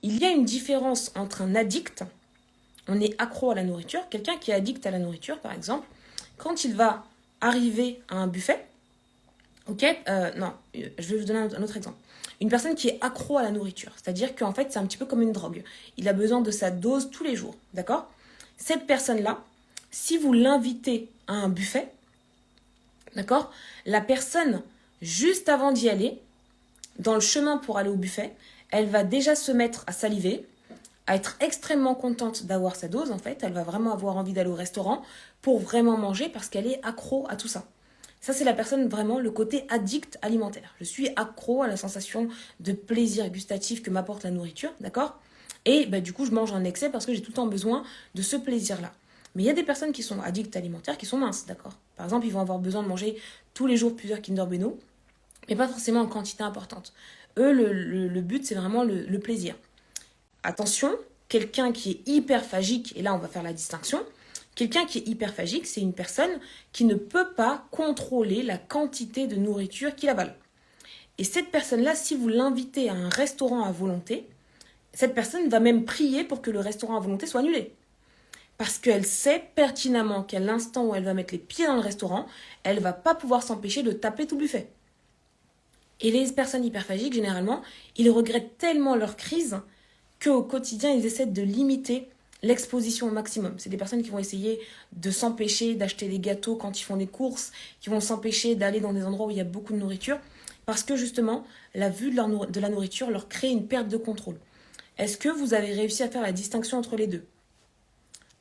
Il y a une différence entre un addict, on est accro à la nourriture, quelqu'un qui est addict à la nourriture, par exemple, quand il va arriver à un buffet, ok, non, je vais vous donner un autre exemple. Une personne qui est accro à la nourriture, c'est-à-dire qu'en fait, c'est un petit peu comme une drogue. Il a besoin de sa dose tous les jours, d'accord? Cette personne-là, si vous l'invitez à un buffet, d'accord? La personne, juste avant d'y aller, dans le chemin pour aller au buffet, elle va déjà se mettre à saliver, à être extrêmement contente d'avoir sa dose, en fait. Elle va vraiment avoir envie d'aller au restaurant pour vraiment manger parce qu'elle est accro à tout ça. Ça, c'est la personne vraiment, le côté addict alimentaire. Je suis accro à la sensation de plaisir gustatif que m'apporte la nourriture, d'accord? Et bah, du coup, je mange en excès parce que j'ai tout le temps besoin de ce plaisir-là. Mais il y a des personnes qui sont addictes alimentaires qui sont minces, d'accord? Par exemple, ils vont avoir besoin de manger tous les jours plusieurs Kinder Bueno, mais pas forcément en quantité importante. Eux, le but, c'est vraiment le plaisir. Attention, quelqu'un qui est hyperphagique, et là on va faire la distinction, quelqu'un qui est hyperphagique, c'est une personne qui ne peut pas contrôler la quantité de nourriture qu'il avale. Et cette personne-là, si vous l'invitez à un restaurant à volonté, cette personne va même prier pour que le restaurant à volonté soit annulé. Parce qu'elle sait pertinemment qu'à l'instant où elle va mettre les pieds dans le restaurant, elle ne va pas pouvoir s'empêcher de taper tout buffet. Et les personnes hyperphagiques, généralement, ils regrettent tellement leur crise qu'au quotidien, ils essaient de limiter l'exposition au maximum. C'est des personnes qui vont essayer de s'empêcher d'acheter des gâteaux quand ils font des courses, qui vont s'empêcher d'aller dans des endroits où il y a beaucoup de nourriture, parce que justement, la vue de la nourriture leur crée une perte de contrôle. Est-ce que vous avez réussi à faire la distinction entre les deux?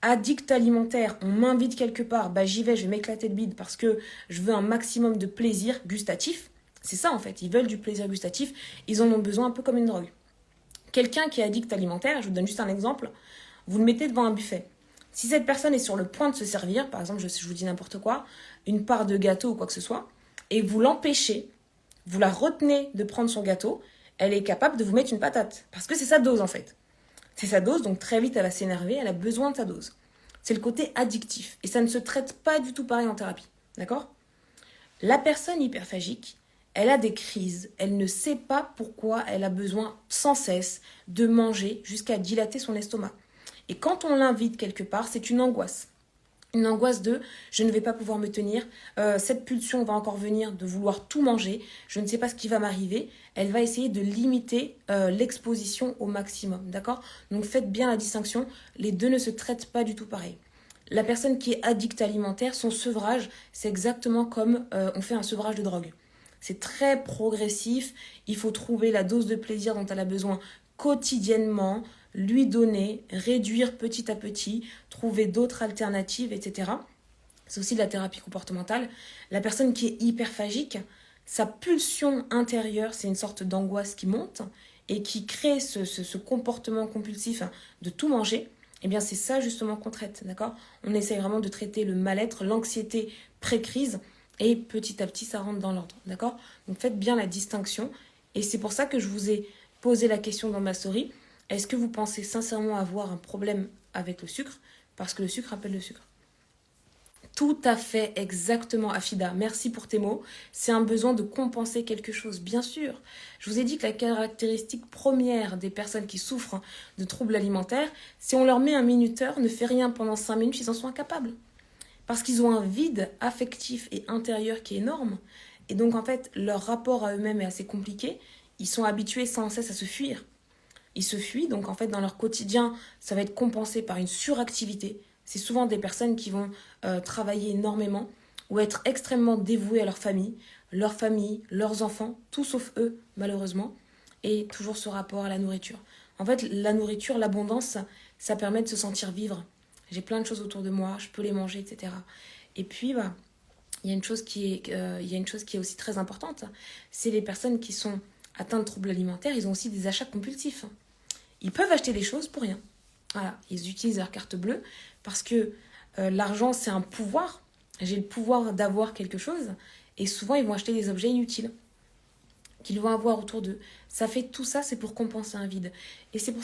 Addict alimentaire, on m'invite quelque part, bah j'y vais, je vais m'éclater de bide parce que je veux un maximum de plaisir gustatif. C'est ça en fait, ils veulent du plaisir gustatif, ils en ont besoin un peu comme une drogue. Quelqu'un qui est addict alimentaire, je vous donne juste un exemple, vous le mettez devant un buffet. Si cette personne est sur le point de se servir, par exemple, je vous dis n'importe quoi, une part de gâteau ou quoi que ce soit, et vous l'empêchez, vous la retenez de prendre son gâteau, elle est capable de vous mettre une patate. Parce que c'est sa dose en fait. C'est sa dose, donc très vite elle va s'énerver, elle a besoin de sa dose. C'est le côté addictif. Et ça ne se traite pas du tout pareil en thérapie. D'accord? La personne hyperphagique, elle a des crises, elle ne sait pas pourquoi elle a besoin sans cesse de manger jusqu'à dilater son estomac. Et quand on l'invite quelque part, c'est une angoisse. Une angoisse de je ne vais pas pouvoir me tenir, cette pulsion va encore venir de vouloir tout manger, je ne sais pas ce qui va m'arriver. Elle va essayer de limiter l'exposition au maximum, d'accord? Donc faites bien la distinction, les deux ne se traitent pas du tout pareil. La personne qui est addicte alimentaire, son sevrage, c'est exactement comme on fait un sevrage de drogue. C'est très progressif, il faut trouver la dose de plaisir dont elle a besoin quotidiennement, lui donner, réduire petit à petit, trouver d'autres alternatives, etc. C'est aussi de la thérapie comportementale. La personne qui est hyperphagique, sa pulsion intérieure, c'est une sorte d'angoisse qui monte et qui crée ce comportement compulsif de tout manger. Eh bien, c'est ça justement qu'on traite, d'accord? On essaye vraiment de traiter le mal-être, l'anxiété pré-crise, et petit à petit, ça rentre dans l'ordre, d'accord? Donc, faites bien la distinction. Et c'est pour ça que je vous ai posé la question dans ma story. Est-ce que vous pensez sincèrement avoir un problème avec le sucre? Parce que le sucre appelle le sucre. Tout à fait, exactement, Afida. Merci pour tes mots. C'est un besoin de compenser quelque chose, bien sûr. Je vous ai dit que la caractéristique première des personnes qui souffrent de troubles alimentaires, si on leur met un minuteur, ne fait rien pendant 5 minutes, ils en sont incapables. Parce qu'ils ont un vide affectif et intérieur qui est énorme. Et donc, en fait, leur rapport à eux-mêmes est assez compliqué. Ils sont habitués sans cesse à se fuir. Ils se fuient, donc en fait dans leur quotidien, ça va être compensé par une suractivité. C'est souvent des personnes qui vont travailler énormément ou être extrêmement dévouées à leur famille, leurs enfants, tout sauf eux, malheureusement, et toujours ce rapport à la nourriture. En fait, la nourriture, l'abondance, ça permet de se sentir vivre. J'ai plein de choses autour de moi, je peux les manger, etc. Et puis, bah, il y a une chose qui est aussi très importante, c'est les personnes qui sont atteintes de troubles alimentaires, ils ont aussi des achats compulsifs. Ils peuvent acheter des choses pour rien. Voilà, ils utilisent leur carte bleue parce que l'argent, c'est un pouvoir. J'ai le pouvoir d'avoir quelque chose. Et souvent, ils vont acheter des objets inutiles qu'ils vont avoir autour d'eux. Ça fait tout ça, c'est pour compenser un vide. Et c'est pour